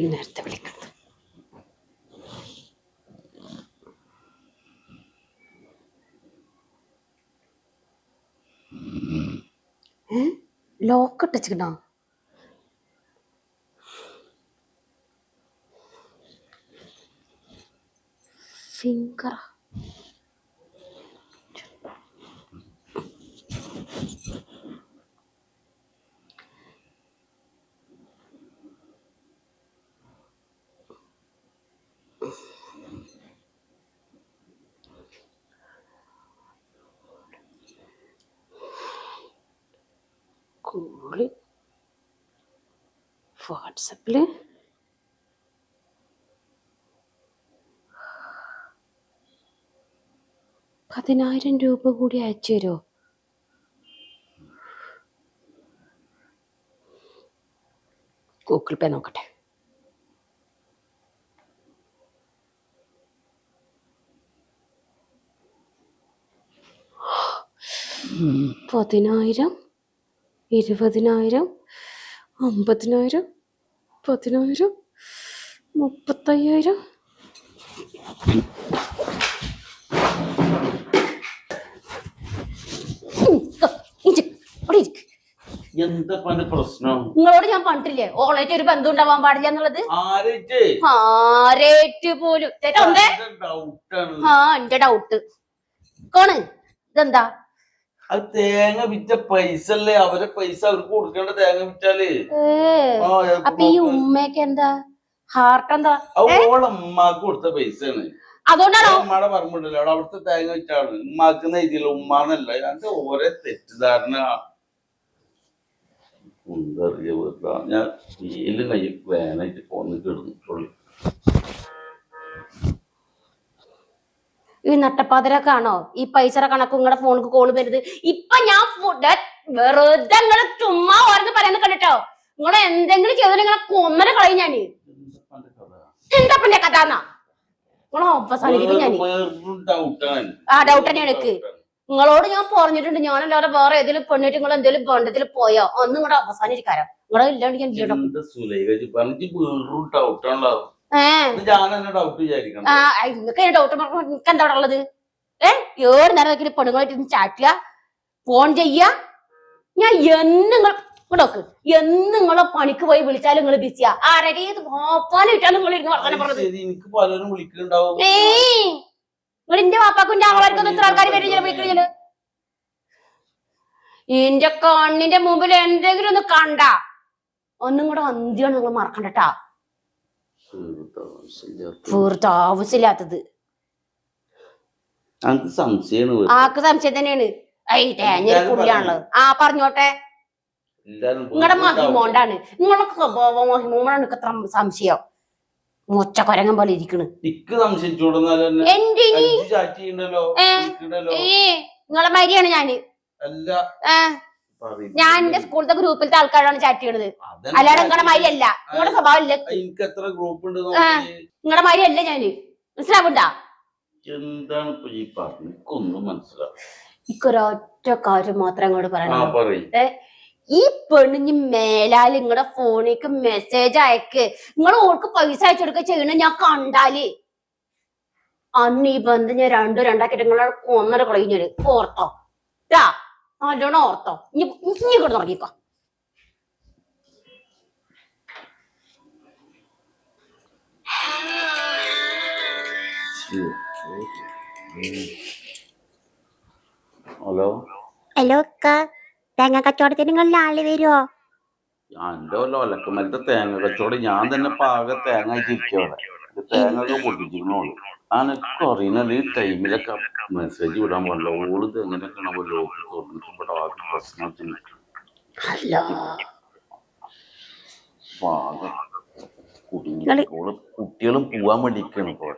നേരത്തെ വിളിക്കുന്നത് lock ഇട്ടിച്ചിക്കണോ? Finger call വാട്സപ്പില് ₹10,000 കൂടി അയച്ചു തരുമോ? ഗൂഗിൾ പേ നോക്കട്ടെ. $10,000, $20,000, $50,000, $10,000, $35,000. എന്താ പ്രശ്നം? നിങ്ങളോട് ഞാൻ പറഞ്ഞിട്ടില്ലേ ഓളായിട്ട് ഒരു ബന്ധം ഉണ്ടാവാൻ പാടില്ല എന്നുള്ളത്? ആരേറ്റ് പോലും എന്റെ ഡൗട്ട് കോണ് ഇതെന്താ? അത് തേങ്ങ വിറ്റ പൈസ അല്ലേ, അവരെ പൈസ അവർക്ക് കൊടുക്കേണ്ട. തേങ്ങ വിറ്റാല് അപ്പൊ ഈ ഉമ്മക്ക് എന്താ ഹാർട്ട് എന്താ? ഉമ്മാക്ക് കൊടുത്ത പൈസയാണ്. അതുകൊണ്ടാണോ ഉമ്മയുടെ പറമ്പുണ്ടല്ലോ അവിടെ അവിടുത്തെ തേങ്ങ വിറ്റാണ്. ഉമ്മാക്കുന്ന രീതിയിൽ ഉമ്മാന്നല്ല. അത് ഓരോ തെറ്റിദ്ധാരണ. ഞാൻ വീലും കൈ വേനായിട്ട് പോന്ന് കിടന്നിട്ടുള്ളു. ഈ നട്ടപ്പാതിരക്കാണോ ഈ പൈസ കണക്ക് നിങ്ങളുടെ ഫോണിക്ക് കോള് വരുന്നത്? ഇപ്പൊ ഞാൻ വെറുതെ നിങ്ങള് ചുമ്മാ ഓരോന്ന് പറയുന്ന കണ്ടിട്ടോ. നിങ്ങളെ എന്തെങ്കിലും ചെയ്തോ നിങ്ങളെ കൊന്നര കളയും ഞാന്. എന്താ പിന്നെ കഥ എന്നാ നിങ്ങളെ അവസാനിക്കും ഞാൻ. ആ ഡൗട്ട് തന്നെ എനിക്ക്. നിങ്ങളോട് ഞാൻ പറഞ്ഞിട്ടുണ്ട്, ഞാനല്ലാതെ വേറെ ഏതെങ്കിലും പെണ്ണിട്ട് നിങ്ങൾ എന്തെങ്കിലും ബന്ധത്തിൽ പോയോ അന്ന് നിങ്ങളുടെ അവസാനിക്കാരോ നിങ്ങളെ ഇല്ലാണ്ട് ഞാൻ ഡൗട്ട് എനിക്ക് എന്താ ഉള്ളത്? ഏഴ് നേരം പെണ്ണുങ്ങളായിട്ട് ചാറ്റുക, ഫോൺ ചെയ്യാ. ഞാൻ നോക്ക് നിങ്ങളെ പണിക്ക് പോയി വിളിച്ചാലും നിങ്ങൾ ബിസിയാ. ആരേത് വാപ്പാനിട്ടാണ് നിങ്ങൾ ഇരുന്ന് വർത്തമാനം പറഞ്ഞത്. നിങ്ങളിന്റെ വാപ്പാക്കും എന്റെ ആൾക്കാർക്കും എത്ര ആൾക്കാർ വരും വിളിക്കണില്ല. എന്റെ കണ്ണിന്റെ മുമ്പിൽ എന്തെങ്കിലും ഒന്ന് കണ്ട ഒന്നും കൂടെ അന്ത്യാണ് നിങ്ങൾ മറക്കണ്ടട്ടാ. വെറുതെ ആവശ്യമില്ലാത്തത്. ആക്ക് സംശയം തന്നെയാണ്. തേഞ്ഞൊരു പുള്ളിയാണല്ലോ. ആ പറഞ്ഞോട്ടെ. നിങ്ങളുടെ മഹിമോണ്ടാണ്, നിങ്ങളെ സ്വഭാവം മഹിമോണ്ടാണ് എനിക്ക് അത്ര സംശയം. മൊച്ച കൊരങ്ങൻ പോലെ ഇരിക്കണ്. നിങ്ങളെ മാതിരിയാണ് ഞാന്. ഞാൻ എന്റെ സ്കൂളത്തെ ഗ്രൂപ്പിലത്തെ ആൾക്കാരാണ് ചാറ്റ് ചെയ്യണത്. അല്ലാതെ നിങ്ങളുടെ മാതിരി അല്ല. നിങ്ങളുടെ സ്വഭാവം ഇല്ല. നിങ്ങളുടെ മാതിരി അല്ല ഞാന്. മനസ്സിലാവണ്ടാ? ഇക്കൊരൊറ്റ കാര്യം മാത്രം അങ്ങോട്ട് പറയണം. ഈ പെണ്ണിന് മേലാൽ നിങ്ങളുടെ ഫോണിലേക്ക് മെസ്സേജ് അയക്ക്. നിങ്ങൾ ഓൾക്ക് പൈസ അയച്ചു കൊടുക്കുക ചെയ്യണ ഞാൻ കണ്ടാല് അന്ന് ഈ ബന്ധം ഞാൻ രണ്ടാക്കിട്ട് നിങ്ങളെ ഒന്നര കളഞ്ഞാല് ഓർത്തോ ട്ടാ. നല്ലോണം ഓർത്തോ. ഇനി കൂടെ തുടങ്ങിക്കോ. ഹലോ ഹലോ അക്ക, തേങ്ങ കച്ചവടത്തിന് നിങ്ങളുടെ ആള് വരുമോ? എന്റെ ഒലക്കമരത്തെ തേങ്ങ കച്ചവടം ഞാൻ തന്നെ പാകെ തേങ്ങ അയച്ചിരിക്കവിടെ. തേങ്ങ ഒക്കെ പൊട്ടിച്ചിരുന്നോളൂ. അനക്ക് അറിയുന്നത് ഈ ടൈമിലൊക്കെ മെസ്സേജ് വിടാൻ പാടില്ല. ഓള് എങ്ങനെയൊക്കെയാണ് ലോക്ക് തുറന്നിട്ട് ആദ്യം പ്രശ്നത്തിന് പാകം കുടുങ്ങി. ഓള് കുട്ടികളും പോവാൻ വേണ്ടിയിരിക്കാണ് ഇപ്പോൾ.